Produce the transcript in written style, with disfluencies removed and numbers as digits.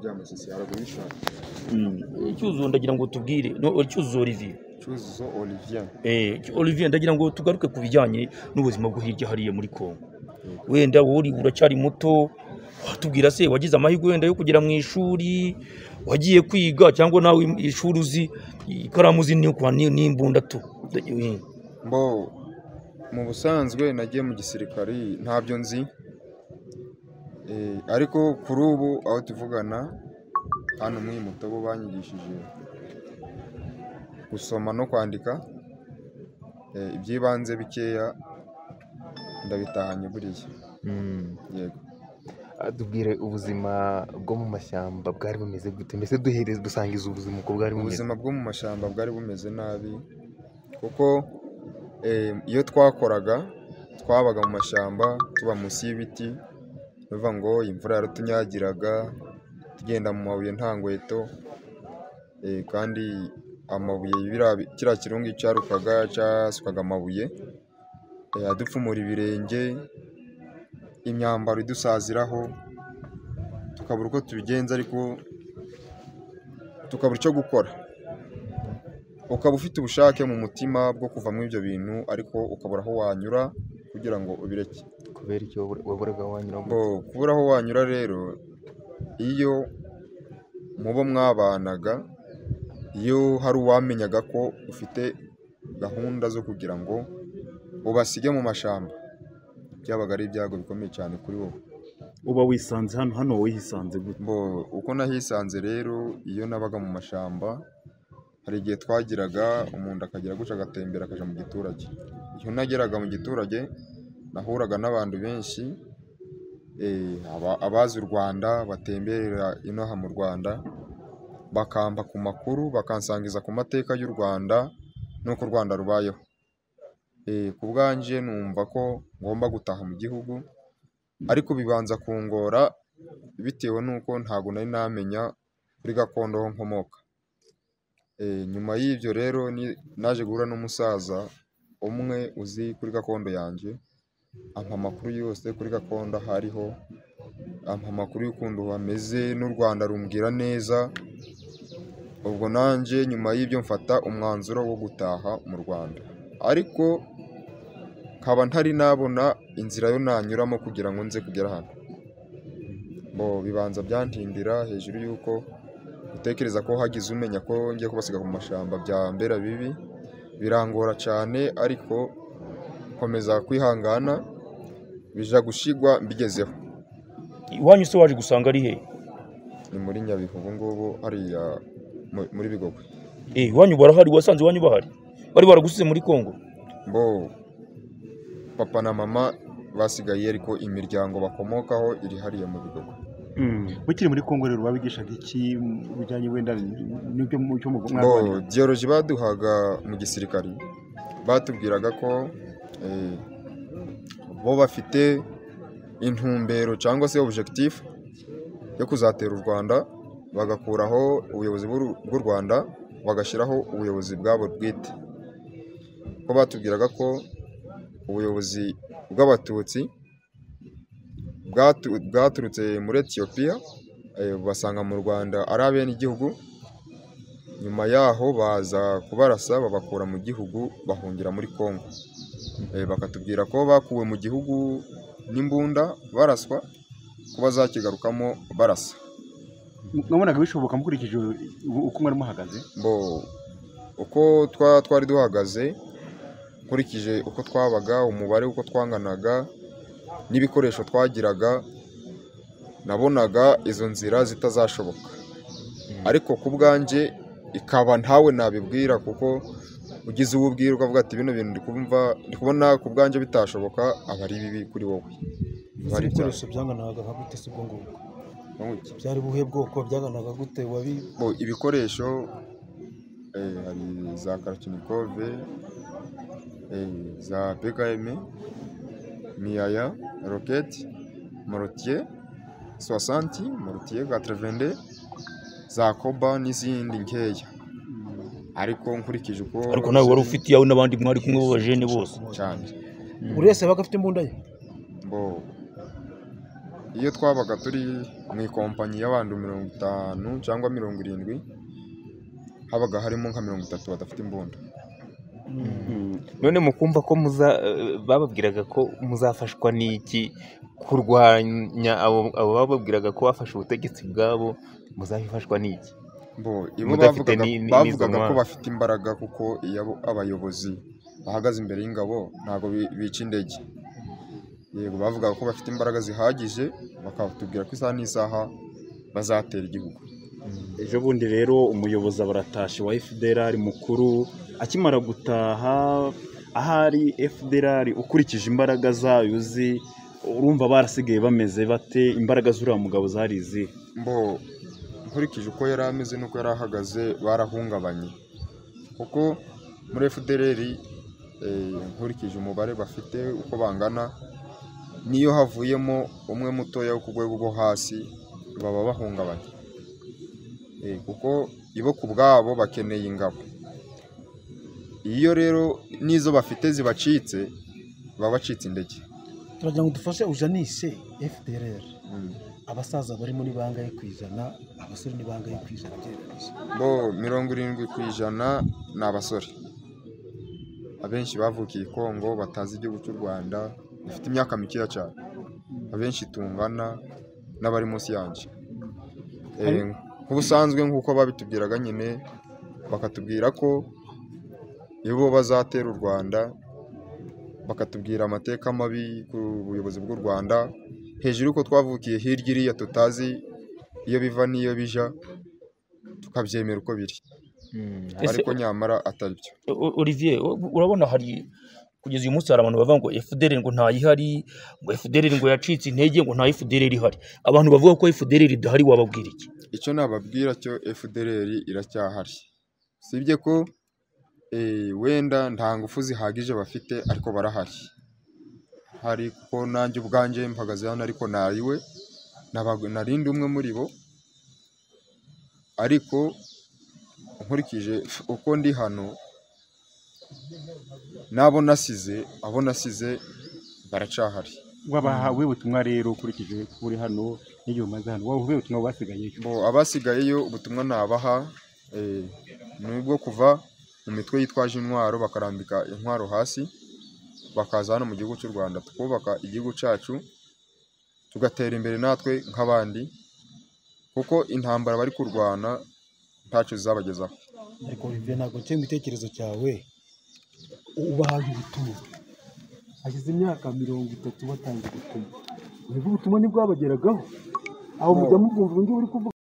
by'amasisi aragurisha. Icyuzuzo ndagira ngo tubwire Cyuzuzo Olivier. Cyuzuzo Olivier. Olivier ndagira ngo tugaruke ku bijyanye n'ubuzima bwo hirya hariya muri Kongo. Wenda wowe uracyari muto, watubwira se wagize amahirwe wenda yo kugera mu ishuri, wagiye kwiga cyangwa nawe ishuri uzi ikaramu uzi n'imbunda tu? Mbo mu busanzwe nagiye mu gisirikari ntabyo nzi, ariko kuri ubu aho tuvugana hano muri Mutobo banyigishije gusoma no kwandika, iby'ibanze bikeya ndabitahanye buriya. Yego. Tubwire ubuzima bwo mu mashyamba bwari bumeze gute? Mbese duhereze dusangiza ubuzima uko bwari bumeze. Ubuzima bwo mu mashyamba bwari bumeze nabi kuko iyo twakoraga twabaga mu mashyamba tuba munsi y'ibiti, bivuga ngo imvura yaratunyagiraga, tugenda mu mabuye nta nkweto, kandi amabuye kiriya kirunga cyarukaga cyasukaga amabuye adupfumura ibirenge, imyambaro idusaziraho, tukabura uko tubigenza, ariko tukabura icyo gukora. Ukaba ufite ubushake mu mutima bwo kuva muri ibyo bintu, ariko ukabura aho wanyura kugira ngo ubireke. Kubera icyo waburaga wanyura? Kubura aho wanyura rero, iyo mubo mwabanaga, iyo hari uwamenyaga ko ufite gahunda zo kugira ngo ubasige mu mashyamba, byabaga ari ibyago bikomeye cyane kuri wowe. Uba wisanze hano wihisanze gute? Uko nahisanze rero, iyo nabaga mu mashyamba hari igihe twagiraga umuntu akagira guca agatembera akaja mu giturage. Iyo nageraga mu giturage nahuraga n'abantu benshi, abazi u Rwanda batemberera inaha mu Rwanda, bakampa ku makuru, bakansangiza ku mateka y'u Rwanda n'uko u Rwanda rubayeho. Ku bwanje numva ko ngomba gutaha mu gihugu, ariko bibanza kungora bitewe n'uko ntabwo nari namenya kuri gakondo aho nkomoka. Nyuma y'ibyo rero naje guhura n'umusaza umwe uzi kuri gakondo yanjye, ampa amakuru yose kuri gakondo hariho, ampa amakuru y'ukuntu hameze, n'u Rwanda rumbwira neza. Ubwo nanjye nyuma y'ibyo mfata umwanzuro wo gutaha mu Rwanda, ariko nkaba ntari nabona inzira yo nanyuramo kugira ngo nze kugera hano. Bibanza byantindira hejuru y'uko gutekereza ko hagize umenya ko ngiye kubasiga mu mashyamba byambera bibi, birangora cyane, ariko komeza kwihangana, bija gushigwa mbigezeho. Iwanyu se waje gusanga ari he? Ni muri Nyabihu ubu ngubu, hariya muri Bigogwe. Iwanyu barahari? Wasanze iwanyu bahari? Bari baragusize muri Kongo? Papa na mama basigaye, ariko imiryango bakomokaho iri hariya mu Bigogwe. Ukiri muri Kongo rero babigishaga iki bijyanye wenda n'ibyo mu mwabana? Biology baduhaga mu gisirikari, batubwiraga ko bo bafite intumbero cyangwa se objectif yo kuzatera u Rwanda, bagakuraho ubuyobozi bw'u Rwanda bagashyiraho ubuyobozi bwabo bwite. Ko batubwiraga ko ubuyobozi bw'abatutsi bwaturutse muri Ethiopia, basanga mu Rwanda ari abene igihugu, nyuma yaho baza kubarasa babakura mu gihugu bahungira muri Kongo. Bakatubwira ko bakuwe mu gihugu n'imbunda baraswa, ko bazakigarukamo barasa. Mwabonaga bishoboka mukurikije uko mwari muhagaze? Uko twari duhagaze, nkurikije uko twabaga, umubare uko twanganaga n'ibikoresho twagiraga, nabonaga izo nzira zitazashoboka. Ariko ku bwanje ikaba ntawe nabibwira, kuko ugize uwo ubwira ukavuga ati bino bintu ndi kubona ku bwanje bitashoboka, aba ari bibi kuri wowe. Ibikoresho byanganaga nka gute se ubwo ngubwo? Byari buhe bwoko, byanganaga gute? Ibikoresho hari za Kalashnikov, za PKM, Miyaya, Rocket, Mortier 60, Mortier 82, za Koba n'izindi nkeya. Ariko nkurikije uko ariko nawe wari ufite yawe n'abandi mwari kumwe b'abajene bose cyane. Buri wese yabaga afite imbunda ye? iyo twabaga turi mu ikompanyi y'abantu 50 cyangwa 70, habaga harimo nka 30 badafite imbunda. none mukumva ko bababwiraga ko muzafashwa n'iki kurwanya abo bababwiraga ko bafashe ubutegetsi bwabo, muzabifashwa n'iki? Ibo Mudafite bavugaga ko ntwaro. bafite imbaraga, kuko iyo abayobozi bahagaze imbere y'ingabo ntabwo bica indege. Yego, bavugaga ko bafite imbaraga zihagije, bakatubwira ko isaha n'isaha bazatera igihugu. ejo bundi rero umuyobozi abaratashe wa FDLR mukuru akimara gutaha, ahari FDLR ukurikije imbaraga zayo uzi, urumva barasigaye bameze bate? Imbaraga z'uriya mugabo zari izihe? Nkurikije uko yari ameze n'uko yari ahagaze, barahungabanye, kuko muri FDLR nkurikije umubare bafite uko bangana, niyo havuyemo umwe mutoya wo ku rwego rwo hasi baba bahungabanye, kuko ibo ku bwabo bakeneye ingabo. Iyo rero n'izo bafite zibacitse, baba bacitse intege. turagira ngo dufashe ujanishe FDLR, abasaza barimo ni bangahe ku ijana, abasore ni bangahe ku ijana ugereranyije? 70% ni abasore, abenshi bavukiye i Kongo, batazi igihugu cy'u Rwanda, bafite imyaka mikeya cyane, abenshi tungana n'abari munsi yanjye. Nk'ubusanzwe nk'uko babitubwiraga nyine, bakatubwira ko iyo bo bazatera u Rwanda, bakatubwira amateka mabi ku buyobozi bw'u Rwanda, hejuru yuko twavukiye hirya iriya tutazi iyo biva n'iyo bija, tukabyemera uko biri, ariko nyamara atari byo. Olivier, urabona hari kugeza uyu munsi hari abantu bavuga ngo FDLR ngo ntayihari, ngo FDLR ngo yacitse intege, ngo nta FDLR ihari. Abantu bavuga ko FDLR idahari, wababwira iki? Icyo nababwira cyo, FDLR iracyahari, sibye ko wenda nta ngufu zihagije bafite, ariko barahari. Hari kuko nanjye ubwanjye mpagaze hano, ariko nariwe narindi umwe muri bo, ariko nkurikije uko ndi hano, n'abo nasize baracahari. Wabahawe ubutumwa rero ukurikije kuri hano n'igihe umaze hano, wabahawe ubutumwa basigayeyo? Abasigayeyo ubutumwa nabaha ni ubwo kuva mu mitwe yitwaje intwaro, bakarambika intwaro hasi, bakaza hano mu gihugu cy'u Rwanda, tukubaka igihugu cyacu, tugatera imbere natwe nk'abandi, kuko intambara bari kurwana ntacyo zizabagezaho. Ariko Olivier, ntabwo nce mu gitekerezo cyawe, ubahaye ubutumwa hashize imyaka 30 batangiye ubutumwa, ubutumwa ntibwabageragaho, aho mujya mubwumva ubu ngubu uri kuvuga.